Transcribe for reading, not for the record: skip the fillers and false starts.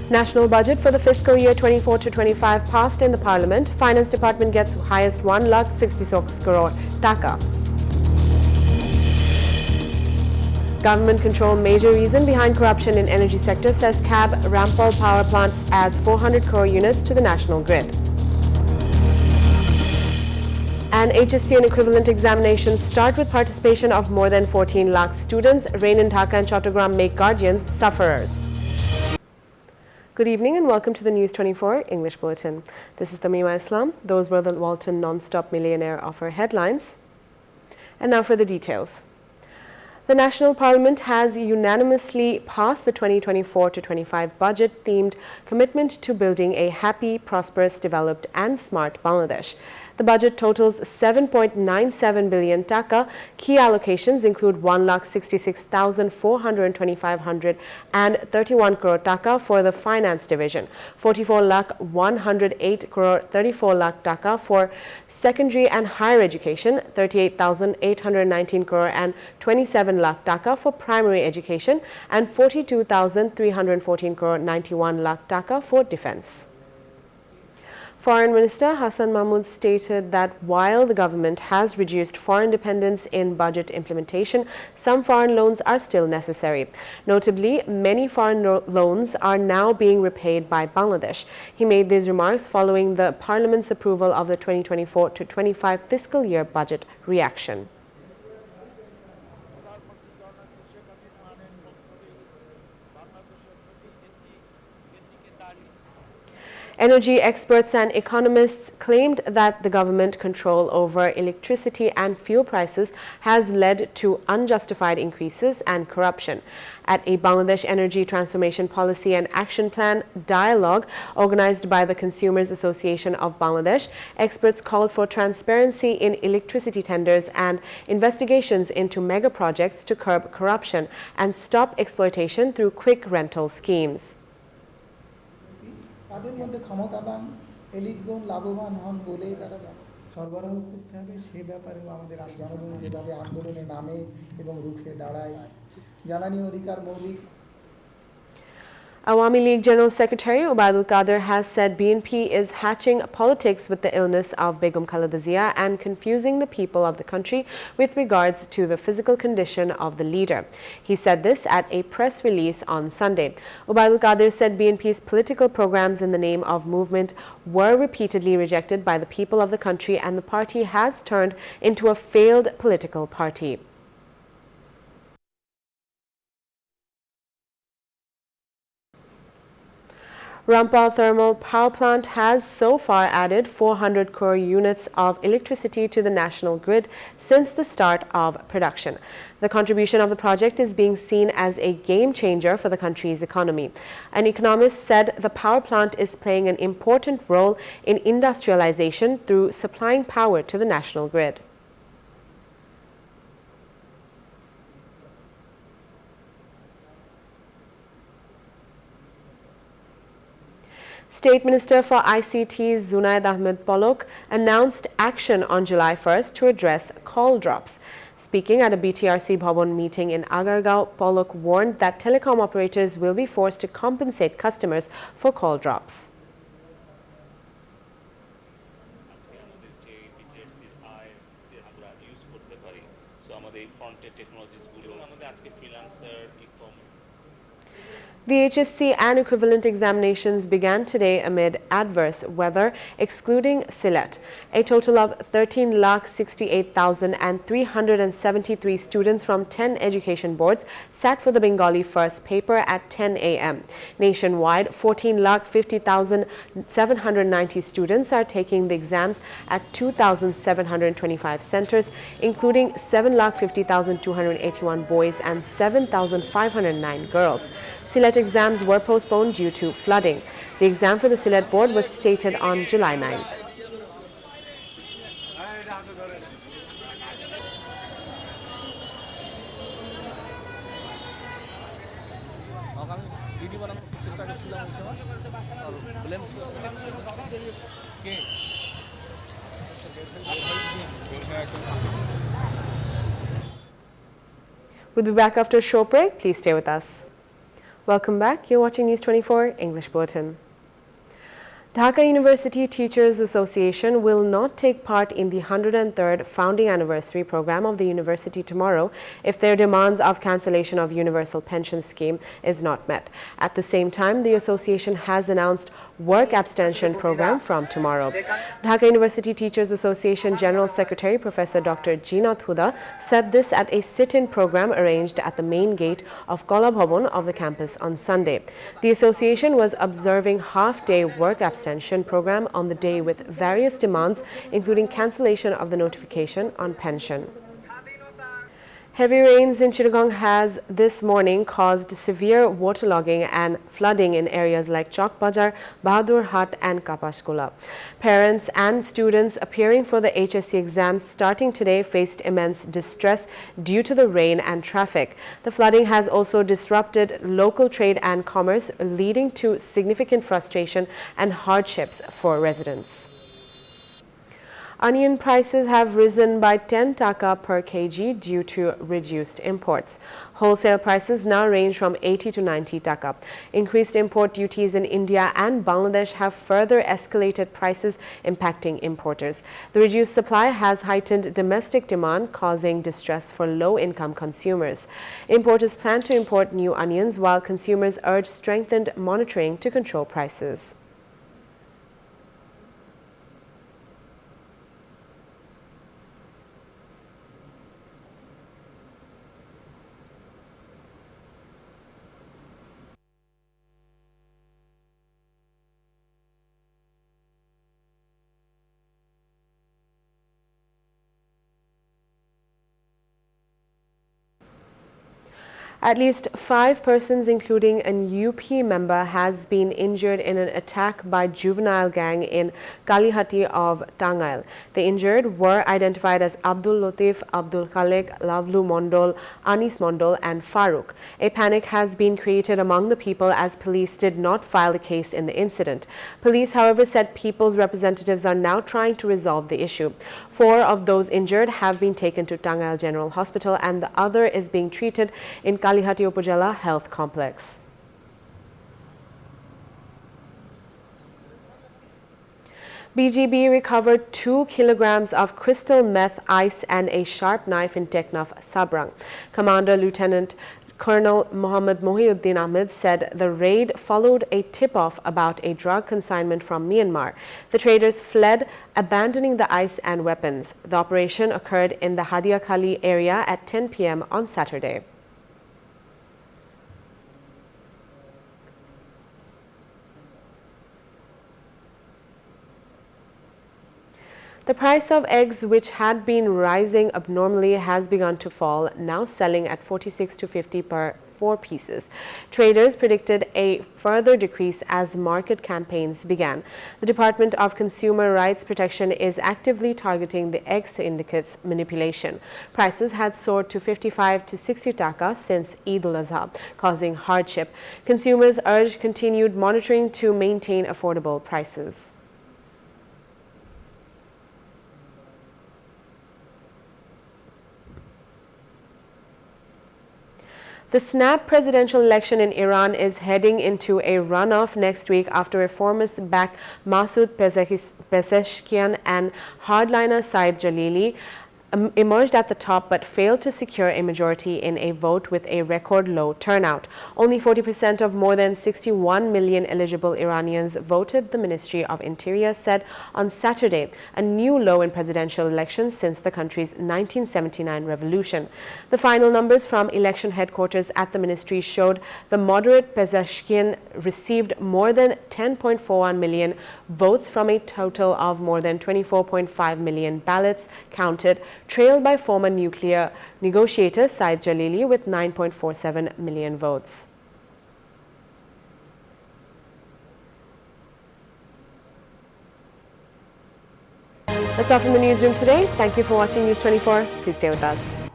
National budget for the fiscal year 24 to 25 passed in the Parliament. Finance Department gets highest 1,66 crore Dhaka. Government control major reason behind corruption in energy sector, says CAB. Rampal Power Plant adds 400 crore units to the national grid. And HSC and equivalent examinations start with participation of more than 14 lakh students. Rain in Dhaka and Chattogram make guardians sufferers. Good evening and welcome to the News 24 English Bulletin. This is Tamima Islam. Those were the Walton non-stop millionaire offer headlines. And now for the details. The National Parliament has unanimously passed the 2024 to 25 budget themed commitment to building a happy, prosperous, developed and smart Bangladesh. The budget totals 7.97 billion Dhaka. Key allocations include 1,66,425 crore Dhaka for the Finance Division, 44,108 crore 34 lakh Dhaka for Secondary and Higher Education, 38,819 crore and 27 lakh Dhaka for Primary Education, and 42,314 crore 91 lakh Dhaka for Defence. Foreign Minister Hassan Mahmood stated that while the government has reduced foreign dependence in budget implementation, some foreign loans are still necessary. Notably, many foreign loans are now being repaid by Bangladesh. He made these remarks following the Parliament's approval of the 2024 to 25 fiscal year budget reaction. Energy experts and economists claimed that the government control over electricity and fuel prices has led to unjustified increases and corruption. At a Bangladesh Energy Transformation Policy and Action Plan dialogue organized by the Consumers Association of Bangladesh, experts called for transparency in electricity tenders and investigations into mega projects to curb corruption and stop exploitation through quick rental schemes. তাদের মধ্যে ক্ষমতাবান এলিটগণ লাভবান হন বলেই তারা সরবরাহ করতে হবে সেই ব্যাপারে আমাদের জনগণ যেভাবে আন্দোলনে নামে এবং রুখে দাঁড়ায় জ্বালানি অধিকার মৌলিক Awami League General Secretary Ubaidul Qadir has said BNP is hatching politics with the illness of Begum Khaleda Zia and confusing the people of the country with regards to the physical condition of the leader. He said this at a press release on Sunday. Ubaidul Qadir said BNP's political programs in the name of movement were repeatedly rejected by the people of the country and the party has turned into a failed political party. Rampal Thermal Power Plant has so far added 400 crore units of electricity to the national grid since the start of production. The contribution of the project is being seen as a game changer for the country's economy. An economist said the power plant is playing an important role in industrialization through supplying power to the national grid. State Minister for ICT Zunaid Ahmed Polok announced action on July 1st to address call drops. Speaking at a BTRC Bhavan meeting in Agargaon, Polok warned that telecom operators will be forced to compensate customers for call drops. The HSC and equivalent examinations began today amid adverse weather, excluding Sylhet. A total of 13,68,373 students from 10 education boards sat for the Bengali first paper at 10 a.m. Nationwide, 14,50,790 students are taking the exams at 2,725 centers, including 7,50,281 boys and 7,509 girls. Sylhet exams were postponed due to flooding. The exam for the Sylhet board was stated on July 9th. We'll be back after a short break. Please stay with us. Welcome back. You're watching News 24 English Bulletin. Dhaka University Teachers Association will not take part in the 103rd founding anniversary program of the university tomorrow if their demands of cancellation of universal pension scheme is not met. At the same time, the association has announced work abstention program from tomorrow. Dhaka University Teachers Association General Secretary Professor Dr. Jinat Huda said this at a sit-in program arranged at the main gate of Kola Bhavan of the campus on Sunday. The association was observing half-day work abstention program on the day with various demands, including cancellation of the notification on pension. Heavy rains in Chittagong has this morning caused severe waterlogging and flooding in areas like Chowk Bajar, Bahadur Hat and Kapashkula. Parents and students appearing for the HSC exams starting today faced immense distress due to the rain and traffic. The flooding has also disrupted local trade and commerce, leading to significant frustration and hardships for residents. Onion prices have risen by 10 taka per kg due to reduced imports. Wholesale prices now range from 80 to 90 taka. Increased import duties in India and Bangladesh have further escalated prices, impacting importers. The reduced supply has heightened domestic demand, causing distress for low-income consumers. Importers plan to import new onions, while consumers urge strengthened monitoring to control prices. At least 5 persons, including an UP member, has been injured in an attack by juvenile gang in Kalihati of Tangail. The injured were identified as Abdul Latif, Abdul Khalek, Lavlu Mondol, Anis Mondol and Farooq. A panic has been created among the people as police did not file a case in the incident. Police, however, said people's representatives are now trying to resolve the issue. 4 of those injured have been taken to Tangail General Hospital and the other is being treated in Kalihati Upazila Health Complex. BGB recovered 2 kilograms of crystal meth, ice and a sharp knife in Teknaf, Sabrang. Commander Lieutenant Colonel Mohammad Mohiuddin Ahmed said the raid followed a tip-off about a drug consignment from Myanmar. The traders fled, abandoning the ice and weapons. The operation occurred in the Hadiakhali area at 10 p.m. on Saturday. The price of eggs, which had been rising abnormally, has begun to fall, now selling at 46 to 50 per 4 pieces. Traders predicted a further decrease as market campaigns began. The Department of Consumer Rights Protection is actively targeting the egg syndicates manipulation. Prices had soared to 55 to 60 taka since Eid al-Azha, causing hardship. Consumers urge continued monitoring to maintain affordable prices. The snap presidential election in Iran is heading into a runoff next week after reformist-backed Masoud Pezeshkian and hardliner Saeed Jalili emerged at the top but failed to secure a majority in a vote with a record low turnout. Only 40% of more than 61 million eligible Iranians voted, the Ministry of Interior said on Saturday, a new low in presidential elections since the country's 1979 revolution. The final numbers from election headquarters at the ministry showed the moderate Pezeshkian received more than 10.41 million votes from a total of more than 24.5 million ballots counted, trailed by former nuclear negotiator Saeed Jalili with 9.47 million votes. That's all from the newsroom today. Thank you for watching News 24. Please stay with us.